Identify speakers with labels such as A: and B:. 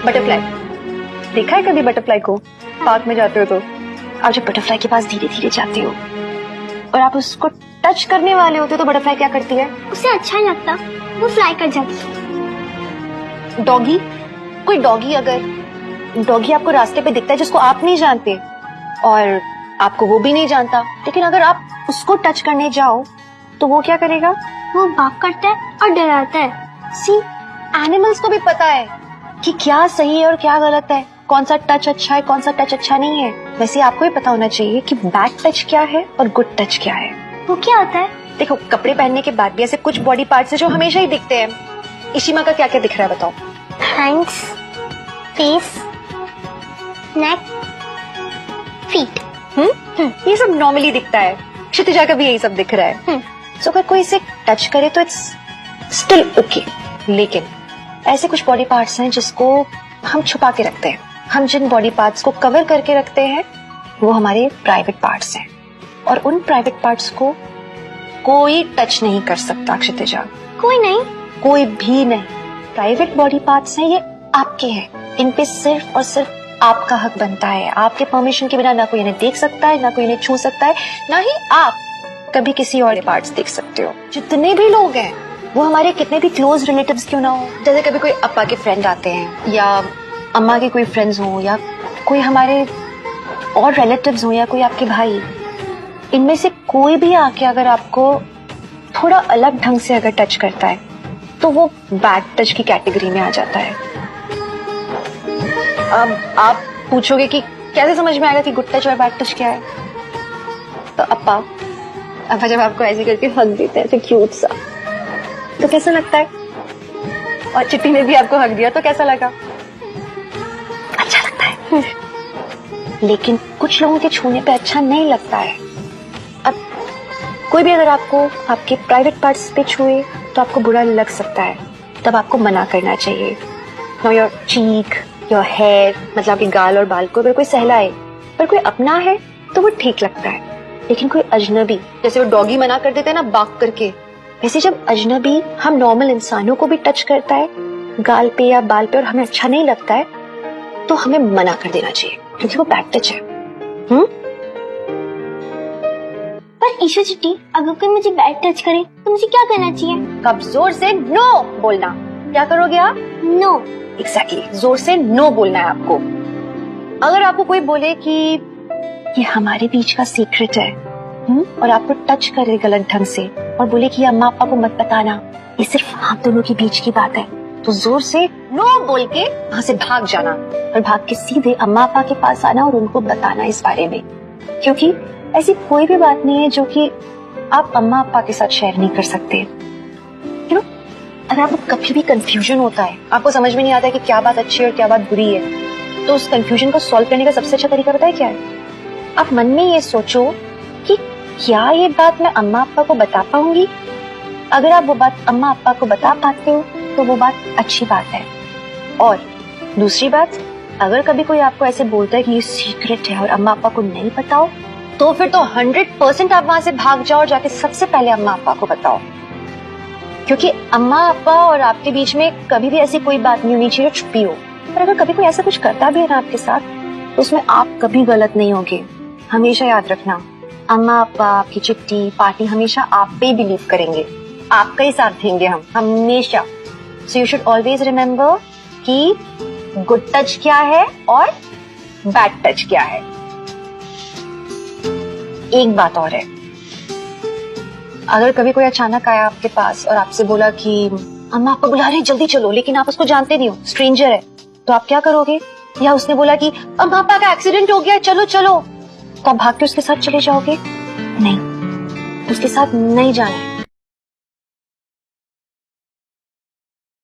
A: Butterfly देखा है कभी बटरफ्लाई को? पार्क में जाते हो तो आप जब बटरफ्लाई के पास धीरे धीरे जाते हो और आप उसको टच करने वाले होते हो तो बटरफ्लाई क्या करती है?
B: उसे अच्छा नहीं लगता, वो फ्लाई कर जाती है।
A: डॉगी, कोई डॉगी अगर डॉगी आपको रास्ते पे दिखता है जिसको आप नहीं जानते और आपको वो भी नहीं जानता, लेकिन अगर आप उसको टच करने जाओ तो वो क्या करेगा?
B: वो भाग करता है और डराता है।
A: सी, एनिमल्स को भी पता है कि क्या सही है और क्या गलत है, कौन सा टच अच्छा है, कौन सा टच अच्छा नहीं है। वैसे आपको भी पता होना चाहिए कि बैड टच क्या है और गुड टच क्या है।
B: वो क्या होता है?
A: देखो, कपड़े पहनने के बाद भी ऐसे कुछ बॉडी पार्ट्स है जो हमेशा ही दिखते हैं। इशिमा का क्या क्या दिख रहा है बताओ?
B: हैंड्स, फेस, नेक, फीट।
A: ये सब नॉर्मली दिखता है। क्षितिजा का भी यही सब दिख रहा है। सो अगर कोई इसे टच करे तो इट्स स्टिल ओके, लेकिन ऐसे कुछ बॉडी पार्ट्स हैं जिसको हम छुपा के रखते हैं। हम जिन बॉडी पार्ट्स को कवर करके रखते हैं वो हमारे प्राइवेट पार्ट्स हैं और उन प्राइवेट पार्ट्स को कोई टच नहीं कर सकता। क्षितिजा,
B: कोई नहीं?
A: कोई भी नहीं। प्राइवेट बॉडी पार्ट्स हैं, ये आपके हैं। इन पे सिर्फ और सिर्फ आपका हक बनता है। आपके परमिशन के बिना ना कोई इन्हें देख सकता है, ना कोई इन्हें छू सकता है, ना ही आप कभी किसी और पार्ट्स देख सकते हो। जितने भी लोग हैं वो हमारे कितने भी क्लोज रिलेटिव्स क्यों ना हो, जैसे कभी कोई अप्पा के फ्रेंड आते हैं या अम्मा के कोई फ्रेंड्स हो या कोई हमारे और रिलेटिव्स हो या कोई आपके भाई, इनमें से कोई भी आके अगर आपको थोड़ा अलग ढंग से अगर टच करता है तो वो बैड टच की कैटेगरी में आ जाता है। अब आप पूछोगे कि कैसे समझ में आएगा कि गुड टच और बैड टच क्या है? तो अप्पा जब आपको ऐसे करके हक देते हैं तो क्यूट सा, तो कैसा लगता है? और चिट्टी ने भी आपको हक दिया तो कैसा लगा? अच्छा लगता है। लेकिन कुछ लोगों के छूने पे अच्छा नहीं लगता है। अब कोई भी अगर आपको आपके प्राइवेट पार्ट्स पे छुए तो आपको बुरा लग सकता है, तब आपको मना करना चाहिए। Now your cheek, your hair, मतलब आपके गाल और बाल को अगर कोई सहलाए, पर कोई अपना है तो वो ठीक लगता है। लेकिन कोई अजनबी, जैसे वो डॉगी मना कर देता है ना बाक करके, वैसे जब अजनबी हम नॉर्मल इंसानों को भी टच करता है गाल पे या बाल पे और हमें अच्छा नहीं लगता है तो हमें मना कर देना चाहिए, क्योंकि वो बैड टच है।
B: पर ईशू चिट्टी, अगर कोई मुझे बैड टच करे तो मुझे क्या करना चाहिए?
A: कब जोर से नो बोलना। क्या करोगे आप?
B: नो।
A: एग्जैक्टली, जोर से नो बोलना है आपको। अगर आपको कोई बोले कि ये हमारे बीच का सीक्रेट है और आपको टच करे गलत ढंग से और बोले कि अम्मा पापा को मत बताना, ये सिर्फ हम दोनों के बीच की बात है, तो जोर से नो बोल के वहां से भाग जाना और भाग के सीधे अम्मा पापा के पास आना और उनको बताना इस बारे में। क्योंकि ऐसी कोई भी बात नहीं है जो कि आप अम्मा पापा के साथ शेयर नहीं कर सकते। यू नो, अगर आपको कभी भी कंफ्यूजन होता है, आपको समझ में नहीं आता है कि क्या बात अच्छी है और क्या बात बुरी है, तो उस कंफ्यूजन को सॉल्व करने का सबसे अच्छा तरीका पता है क्या है? आप मन में ये सोचो कि क्या ये बात मैं अम्मा पापा को बता पाऊंगी? अगर आप वो बात अम्मा पापा को बता पाते हो तो वो बात अच्छी बात है। और दूसरी बात, अगर कभी कोई आपको ऐसे बोलता है कि ये सीक्रेट है और अम्मा पापा को नहीं बताओ, तो फिर तो 100% आप वहां से भाग जाओ और जाके सबसे पहले अम्मा पापा को बताओ। क्योंकि अम्मा पापा और आपके बीच में कभी भी ऐसी कोई बात नहीं होनी चाहिए जो छुपी हो। पर अगर कभी कोई ऐसा कुछ करता भी है ना आपके साथ, तो उसमें आप कभी गलत नहीं होगे। हमेशा याद रखना, अम्मा पापा, आपकी चिट्टी, पार्टी हमेशा आप पे बिलीव करेंगे, आपका ही साथ देंगे हम हमेशा। So you should always remember कि गुड टच क्या है और बैड टच क्या है। एक बात और है, अगर कभी कोई अचानक आया आपके पास और आपसे बोला कि अम्मा आपको बुला रहे हैं जल्दी चलो, लेकिन आप उसको जानते नहीं हो, स्ट्रेंजर है, तो आप क्या करोगे? या उसने बोला कि अम्मा पापा का एक्सीडेंट हो गया चलो चलो, तो आप भाग के उसके साथ चले जाओगे? नहीं, उसके साथ नहीं जाना है।